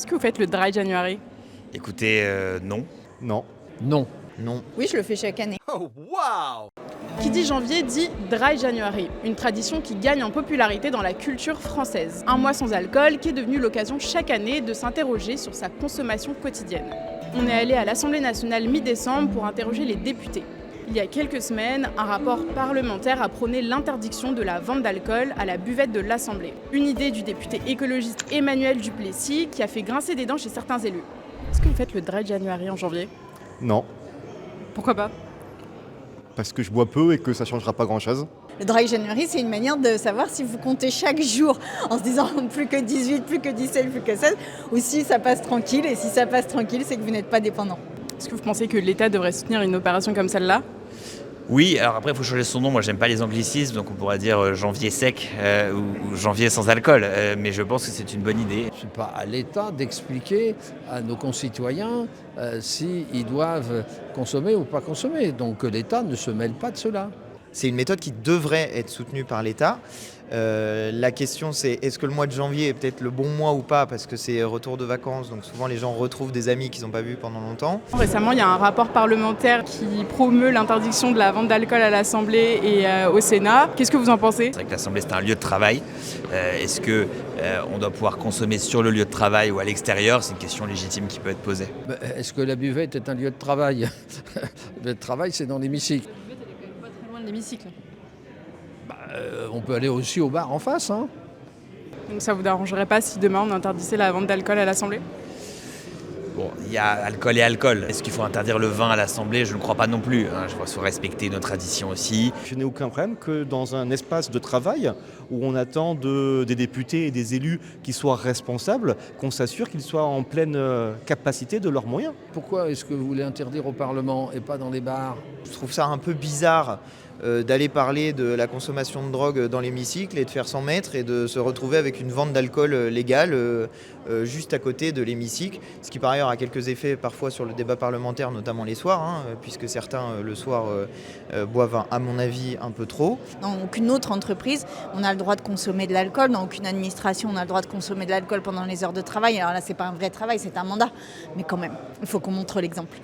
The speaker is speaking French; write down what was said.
Est-ce que vous faites le Dry January? Écoutez, non. Non. Non. Non. Oui, je le fais chaque année. Qui dit janvier dit Dry January, une tradition qui gagne en popularité dans la culture française. Un mois sans alcool qui est devenu l'occasion chaque année de s'interroger sur sa consommation quotidienne. On est allé à l'Assemblée nationale mi-décembre pour interroger les députés. Il y a quelques semaines, un rapport parlementaire a prôné l'interdiction de la vente d'alcool à la buvette de l'Assemblée. Une idée du député écologiste Emmanuel Duplessis qui a fait grincer des dents chez certains élus. Est-ce que vous faites le Dry January en janvier? Non. Pourquoi pas? Parce que je bois peu et que ça changera pas grand-chose. Le Dry January, c'est une manière de savoir si vous comptez chaque jour en se disant plus que 18, plus que 17, plus que 16, ou si ça passe tranquille. Et si ça passe tranquille, c'est que vous n'êtes pas dépendant. Est-ce que vous pensez que l'État devrait soutenir une opération comme celle-là? Oui, alors après, il faut changer son nom. Moi, j'aime pas les anglicismes, donc on pourrait dire janvier sec ou janvier sans alcool. Mais je pense que c'est une bonne idée. Ce n'est pas à l'État d'expliquer à nos concitoyens s'ils doivent consommer ou pas consommer. Donc l'État ne se mêle pas de cela. C'est une méthode qui devrait être soutenue par l'État. La question c'est est-ce que le mois de janvier est peut-être le bon mois ou pas, parce que c'est retour de vacances, donc souvent les gens retrouvent des amis qu'ils n'ont pas vus pendant longtemps. Récemment, il y a un rapport parlementaire qui promeut l'interdiction de la vente d'alcool à l'Assemblée et au Sénat. Qu'est-ce que vous en pensez? C'est vrai que l'Assemblée, c'est un lieu de travail. Est-ce que on doit pouvoir consommer sur le lieu de travail ou à l'extérieur? C'est une question légitime qui peut être posée. Est-ce que la buvette est un lieu de travail? Le lieu de travail, c'est dans l'hémicycle. La buvette, elle est quand même pas très loin de l'hémicycle. On peut aller aussi au bar en face. Donc ça vous dérangerait pas si demain on interdisait la vente d'alcool à l'Assemblée? Bon, il y a alcool et alcool. Est-ce qu'il faut interdire le vin à l'Assemblée? Je ne crois pas non plus. Je pense qu'il faut respecter nos traditions aussi. Je n'ai aucun problème que dans un espace de travail où on attend des députés et des élus qui soient responsables, qu'on s'assure qu'ils soient en pleine capacité de leurs moyens. Pourquoi est-ce que vous voulez interdire au Parlement et pas dans les bars? Je trouve ça un peu bizarre d'aller parler de la consommation de drogue dans l'hémicycle et de faire 100 mètres et de se retrouver avec une vente d'alcool légale juste à côté de l'hémicycle, ce qui par ailleurs a quelques effets parfois sur le débat parlementaire, notamment les soirs, puisque certains le soir boivent à mon avis un peu trop. Dans aucune autre entreprise, on a le droit de consommer de l'alcool. Dans aucune administration, on a le droit de consommer de l'alcool pendant les heures de travail. Alors là, c'est pas un vrai travail, c'est un mandat. Mais quand même, il faut qu'on montre l'exemple.